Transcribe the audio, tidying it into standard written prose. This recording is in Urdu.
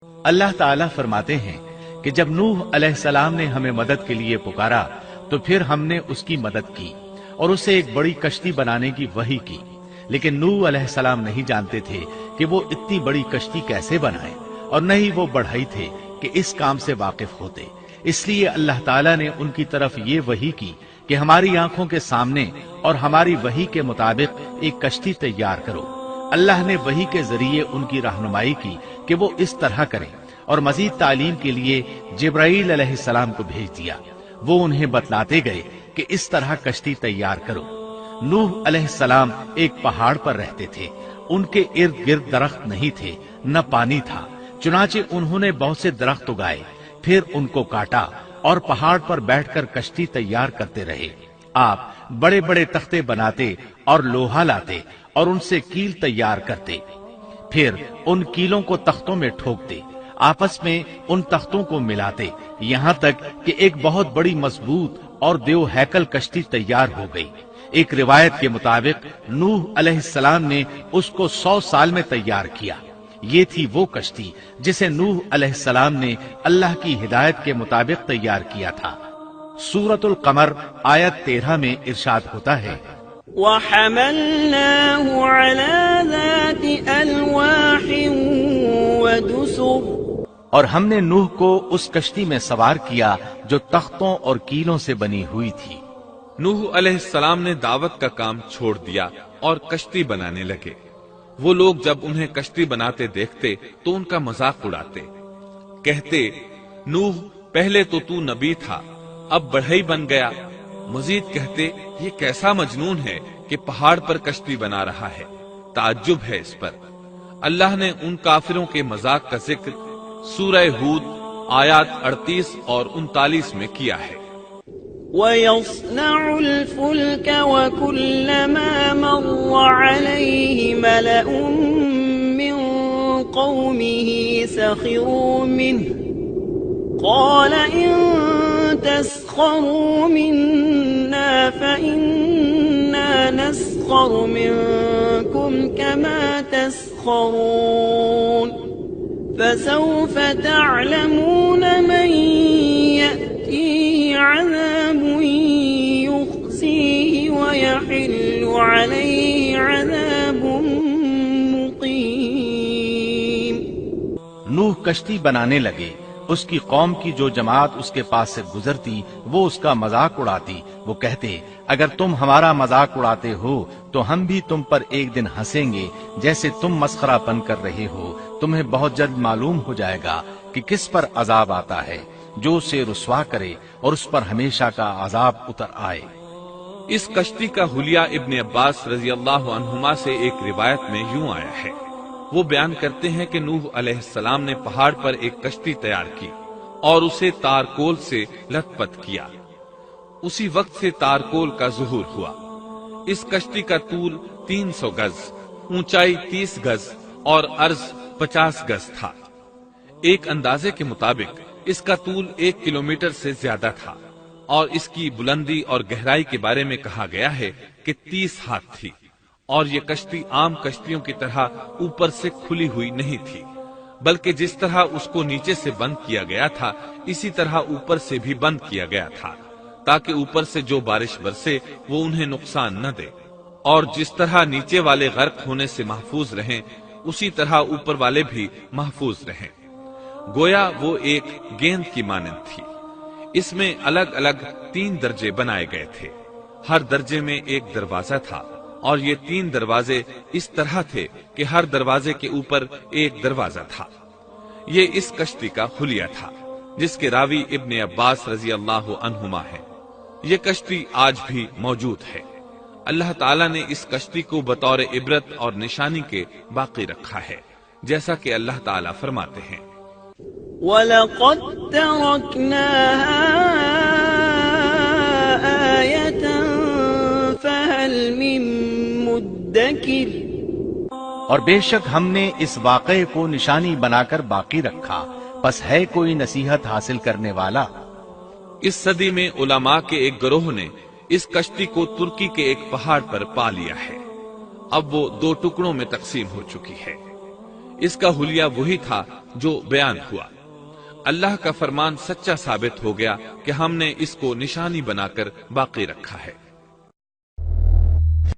اللہ تعالیٰ فرماتے ہیں کہ جب نوح علیہ السلام نے ہمیں مدد کے لیے پکارا تو پھر ہم نے اس کی مدد کی اور اسے ایک بڑی کشتی بنانے کی وحی کی، لیکن نوح علیہ السلام نہیں جانتے تھے کہ وہ اتنی بڑی کشتی کیسے بنائے، اور نہ ہی وہ بڑھئی تھے کہ اس کام سے واقف ہوتے۔ اس لیے اللہ تعالیٰ نے ان کی طرف یہ وحی کی کہ ہماری آنکھوں کے سامنے اور ہماری وحی کے مطابق ایک کشتی تیار کرو۔ اللہ نے وحی کے ذریعے ان کی رہنمائی کی کہ وہ اس طرح کریں، اور مزید تعلیم کے لیے جبرائیل علیہ السلام کو بھیج دیا۔ وہ انہیں بتلاتے گئے کہ اس طرح کشتی تیار کرو۔ نوح علیہ السلام ایک پہاڑ پر رہتے تھے، ان کے ارد گرد درخت نہیں تھے، نہ پانی تھا، چنانچہ انہوں نے بہت سے درخت اگائے، پھر ان کو کاٹا اور پہاڑ پر بیٹھ کر کشتی تیار کرتے رہے۔ آپ بڑے بڑے تختے بناتے اور لوہا لاتے اور ان سے کیل تیار کرتے، پھر ان کیلوں کو تختوں میں ٹھوکتے، آپس میں ان تختوں کو ملاتے، یہاں تک کہ ایک بہت بڑی مضبوط اور دیو ہیکل کشتی تیار ہو گئی۔ ایک روایت کے مطابق نوح علیہ السلام نے اس کو 100 سال میں تیار کیا۔ یہ تھی وہ کشتی جسے نوح علیہ السلام نے اللہ کی ہدایت کے مطابق تیار کیا تھا۔ سورۃ القمر آیت 13 میں ارشاد ہوتا ہے، وَحَمَلْنَاهُ عَلَى ذَاتِ أَلْوَاحٍ وَدُسُرٍ، اور ہم نے نوح کو اس کشتی میں سوار کیا جو تختوں اور کیلوں سے بنی ہوئی تھی۔ نوح علیہ السلام نے دعوت کا کام چھوڑ دیا اور کشتی بنانے لگے۔ وہ لوگ جب انہیں کشتی بناتے دیکھتے تو ان کا مذاق اڑاتے، کہتے، نوح پہلے تو نبی تھا، اب بڑھئی بن گیا۔ مزید کہتے، یہ کیسا مجنون ہے کہ پہاڑ پر کشتی بنا رہا ہے، تعجب ہے اس پر۔ اللہ نے ان کافروں کے مذاق کا ذکر سورہ ہود آیات 38 اور 39 میں کیا ہے۔ وَيَصْنَعُ الْفُلْكَ وَكُلَّمَا مَرَّ عَلَيْهِ مَلَأٌ مِّن قَوْمِهِ سَخِرُوا مِنْهُ قَالَ إِن تَسْخَرُوا مِنَّا فَإِنَّا نَسْخَرُ مِنكُمْ كَمَا تَسْخَرُونَ فَسَوْفَ تَعْلَمُونَ مَن يَأْتِيهِ عَذَابٌ يُخْزِيهِ وَيَحِلُّ عَلَيْهِ عَذَابٌ مُقِيمٌ۔ نوح کشتی بنانے لگے، اس کی قوم کی جو جماعت اس کے پاس سے گزرتی وہ اس کا مذاق اڑاتی۔ وہ کہتے، اگر تم ہمارا مذاق اڑاتے ہو تو ہم بھی تم پر ایک دن ہنسیں گے جیسے تم مسخرہ پن کر رہے ہو۔ تمہیں بہت جلد معلوم ہو جائے گا کہ کس پر عذاب آتا ہے، جو اسے رسوا کرے اور اس پر ہمیشہ کا عذاب اتر آئے۔ اس کشتی کا حلیہ ابن عباس رضی اللہ عنہما سے ایک روایت میں یوں آیا ہے۔ وہ بیان کرتے ہیں کہ نوح علیہ السلام نے پہاڑ پر ایک کشتی تیار کی اور اسے تارکول سے لت پت کیا۔ اسی وقت سے تارکول کا ظہور ہوا۔ اس کشتی کا طول 300 گز، اونچائی 30 گز اور عرض 50 گز تھا۔ ایک اندازے کے مطابق اس کا طول 1 کلومیٹر سے زیادہ تھا، اور اس کی بلندی اور گہرائی کے بارے میں کہا گیا ہے کہ 30 ہاتھ تھی، اور یہ کشتی عام کشتیوں کی طرح اوپر سے کھلی ہوئی نہیں تھی، بلکہ جس طرح اس کو نیچے سے بند کیا گیا تھا اسی طرح اوپر سے بھی بند کیا گیا تھا، تاکہ اوپر سے جو بارش برسے وہ انہیں نقصان نہ دے، اور جس طرح نیچے والے غرق ہونے سے محفوظ رہیں اسی طرح اوپر والے بھی محفوظ رہیں۔ گویا وہ ایک گیند کی مانند تھی۔ اس میں الگ الگ 3 درجے بنائے گئے تھے، ہر درجے میں ایک دروازہ تھا، اور یہ 3 دروازے اس طرح تھے کہ ہر دروازے کے اوپر ایک دروازہ تھا۔ یہ اس کشتی کا حلیہ تھا، جس کے راوی ابن عباس رضی اللہ عنہما ہے۔ یہ کشتی آج بھی موجود ہے۔ اللہ تعالیٰ نے اس کشتی کو بطور عبرت اور نشانی کے باقی رکھا ہے، جیسا کہ اللہ تعالیٰ فرماتے ہیں، وَلَقَدْ تَرَكْنَاهَا آيَةً فَهَلْ مِن مُدَّكِرٍ، اور بے شک ہم نے اس واقعے کو نشانی بنا کر باقی رکھا، پس ہے کوئی نصیحت حاصل کرنے والا۔ اس صدی میں علماء کے ایک گروہ نے اس کشتی کو ترکی کے ایک پہاڑ پر پا لیا ہے۔ اب وہ 2 ٹکڑوں میں تقسیم ہو چکی ہے۔ اس کا حلیہ وہی تھا جو بیان ہوا۔ اللہ کا فرمان سچا ثابت ہو گیا کہ ہم نے اس کو نشانی بنا کر باقی رکھا ہے۔